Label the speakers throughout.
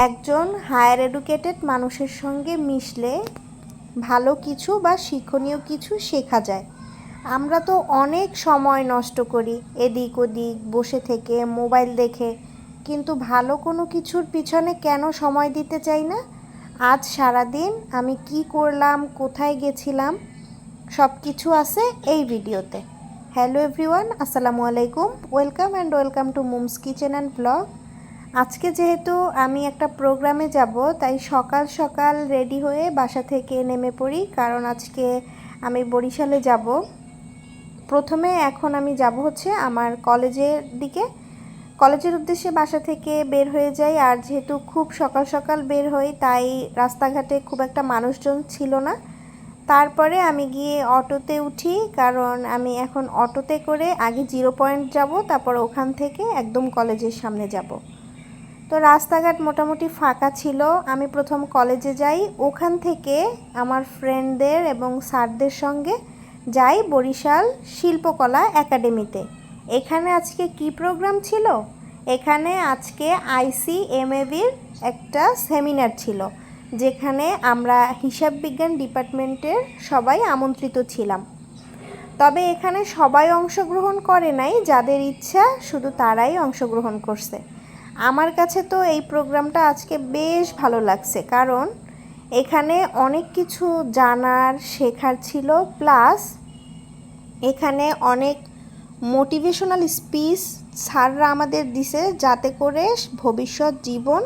Speaker 1: একজন higher educated মানুষের সঙ্গে মিশলে ভালো কিছু বা শিক্ষণীয় কিছু শেখা যায়। আমরা তো অনেক সময় নষ্ট করি এদিক ওদিক বসে থেকে মোবাইল দেখে, কিন্তু ভালো কোনো কিছুর পিছনে কেন সময় দিতে চাই না? আজ সারাদিন আমি কি করলাম, কোথায় গেছিলাম, সব কিছু আছে এই ভিডিওতে। হ্যালো এভরিওয়ান, আসসালামু আলাইকুম, welcome to মুমস kitchen and blog. আজকে যেহেতু আমি একটা প্রোগ্রামে যাব, তাই সকাল সকাল রেডি হয়ে বাসা থেকে নেমে পড়ি, কারণ আজকে আমি বরিশালে যাব। প্রথমে এখন আমি যাব হচ্ছে আমার কলেজের দিকে, কলেজের উদ্দেশ্যে বাসা থেকে বের হয়ে যাই। আর যেহেতু খুব সকাল সকাল বের হই, তাই রাস্তাঘাটে খুব একটা মানুষজন ছিল না। তারপরে আমি গিয়ে অটোতে উঠি, কারণ আমি এখন অটোতে করে আগে 0 পয়েন্ট যাব, তারপর ওখান থেকে একদম কলেজের সামনে যাব। তো রাস্তাঘাট মোটামুটি ফাঁকা ছিল। আমি প্রথম কলেজে যাই, ওখান থেকে আমার ফ্রেন্ডদের এবং স্যারদের সঙ্গে যাই বরিশাল শিল্পকলা একাডেমিতে। এখানে আজকে কি প্রোগ্রাম ছিল? এখানে আজকে ICMAB-র একটা সেমিনার ছিল, যেখানে আমরা হিসাব বিজ্ঞান ডিপার্টমেন্টের সবাই আমন্ত্রিত ছিলাম। তবে এখানে সবাই অংশগ্রহণ করে নাই, যাদের ইচ্ছা শুধু তারাই অংশগ্রহণ করছে। আমার কাছে তো এই প্রোগ্রামটা আজকে বেশ ভালো লাগছে, কারণ এখানে অনেক কিছু জানার শেখার ছিল, প্লাস এখানে অনেক মোটিভেশনাল স্পিচ স্যাররা আমাদের দিছে, যাতে করে ভবিষ্যৎ জীবন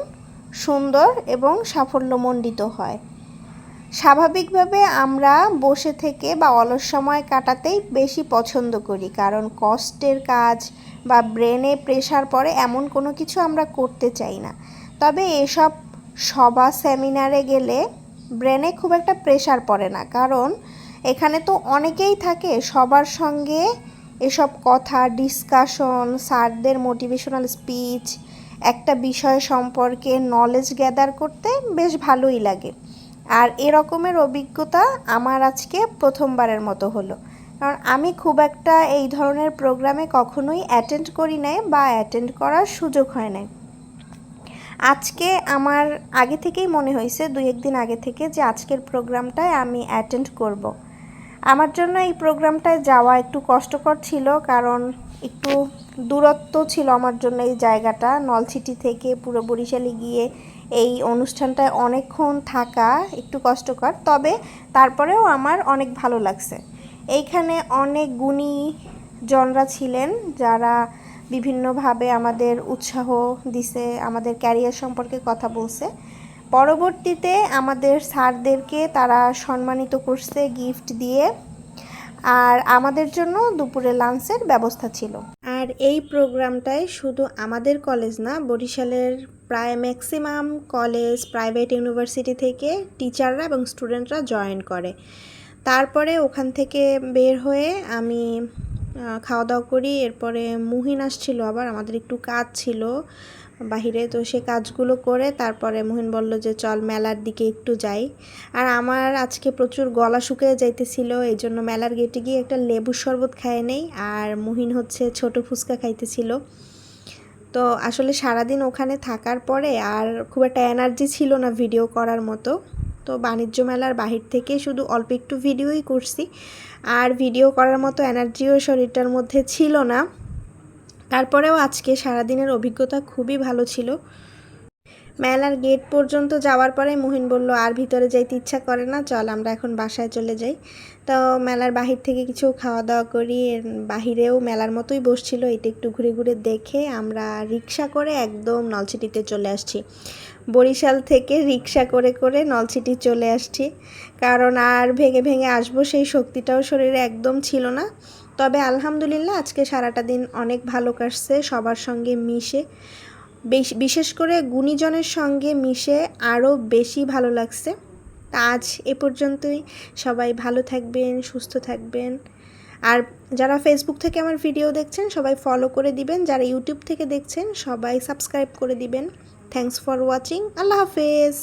Speaker 1: সুন্দর এবং সাফল্যমণ্ডিত হয়। স্বাভাবিকভাবে আমরা বসে থেকে বা অলস সময় কাটাতেই বেশি পছন্দ করি, কারণ কষ্টের কাজ বা ব্রেনে প্রেশার পড়ে এমন কোনো কিছু আমরা করতে চাই না। তবে এসব সভা সেমিনারে গেলে ব্রেনে খুব একটা প্রেশার পড়ে না, কারণ এখানে তো অনেকেই থাকে, সবার সঙ্গে এসব কথা ডিসকাশন, স্যারদের মোটিভেশনাল স্পিচ, একটা বিষয় সম্পর্কে নলেজ গ্যাদার করতে বেশ ভালোই লাগে। আর এরকমের অভিজ্ঞতা আমার আজকে প্রথমবারের মতো হলো, কারণ আমি খুব একটা এই ধরনের প্রোগ্রামে কখনোই অ্যাটেন্ড করি নাই বা অ্যাটেন্ড করার সুযোগ হয় নাই। আজকে আমার আগে থেকেই মনে হয়েছে, 2-1 দিন আগে থেকে, যে আজকের প্রোগ্রামটায় আমি অ্যাটেন্ড করব। আমার জন্য এই প্রোগ্রামটায় যাওয়া একটু কষ্টকর ছিল, কারণ একটু দূরত্ব ছিল আমার জন্য এই জায়গাটা। নলছিটি থেকে পুরো বরিশালে গিয়ে এই অনুষ্ঠানটায় অনেকক্ষণ থাকা একটু কষ্টকর, তবে তারপরেও আমার অনেক ভালো লাগছে। এইখানে অনেক গুণী জনরা ছিলেন, যারা বিভিন্নভাবে আমাদের উৎসাহ দিছে, আমাদের ক্যারিয়ার সম্পর্কে কথা বলছে। পরবর্তীতে আমাদের স্যারদেরকে তারা সম্মানিত করছে গিফট দিয়ে, আর আমাদের জন্য দুপুরে লাঞ্চের ব্যবস্থা ছিল। আর এই প্রোগ্রামটায় শুধু আমাদের কলেজ না, বরিশালের প্রায় ম্যাক্সিমাম কলেজ, প্রাইভেট ইউনিভার্সিটি থেকে টিচাররা এবং স্টুডেন্টরা জয়েন করে। তারপরে ওখান থেকে বের হয়ে আমি খাওয়া দাওয়া করি। এরপরে মুহিন আসছিল, আবার আমাদের একটু কাজ ছিল বাহিরে, তো সে কাজগুলো করে তারপরে মুহিন বলল যে চল মেলার দিকে একটু যাই। আর আমার আজকে প্রচুর গলা শুকিয়ে যাইতেছিল, এই জন্য মেলার গেটে গিয়ে একটা লেবুর শরবত খাইয়ে নেই, আর মুহিন হচ্ছে ছোট ফুচকা খাইতেছিল। তো আসলে সারাদিন ওখানে থাকার পরে আর খুব একটা এনার্জি ছিল না ভিডিও করার মতো। তো বাণিজ্য মেলার বাহির থেকে শুধু অল্প একটু ভিডিওই করছি, আর ভিডিও করার মতো এনার্জিও শরীরটার মধ্যে ছিল না। তারপরেও আজকে সারাদিনের অভিজ্ঞতা খুবই ভালো ছিল। মেলার গেট পর্যন্ত যাওয়ার পরে মুহিন বলল আর ভিতরে যাইতে ইচ্ছা করে না, চল আমরা এখন বাসায় চলে যাই। তো মেলার বাহির থেকে কিছু খাওয়া দাওয়া করি, বাহিরেও মেলার মতোই বসছিল, এটা একটু ঘুরে ঘুরে দেখে আমরা রিক্সা করে একদম নলছিটিতে চলে আসছি। বরিশাল থেকে রিক্সা করে করে নলছিটি চলে আসছি, কারণ আর ভেঙে ভেঙে আসবো সেই শক্তিটাও শরীরে একদম ছিল না। তবে আলহামদুলিল্লাহ আজকে সারাটা দিন অনেক ভালো কাটছে সবার সঙ্গে মিশে, বিশেষ করে গুণীজনের সঙ্গে মিশে আরও বেশি ভালো লাগছে। আজ এ পর্যন্তই। সবাই ভালো থাকবেন, সুস্থ থাকবেন। আর যারা ফেসবুক থেকে আমার ভিডিও দেখছেন সবাই ফলো করে দিবেন, যারা ইউটিউব থেকে দেখছেন সবাই সাবস্ক্রাইব করে দিবেন। Thanks for watching. আল্লাহ হাফেজ।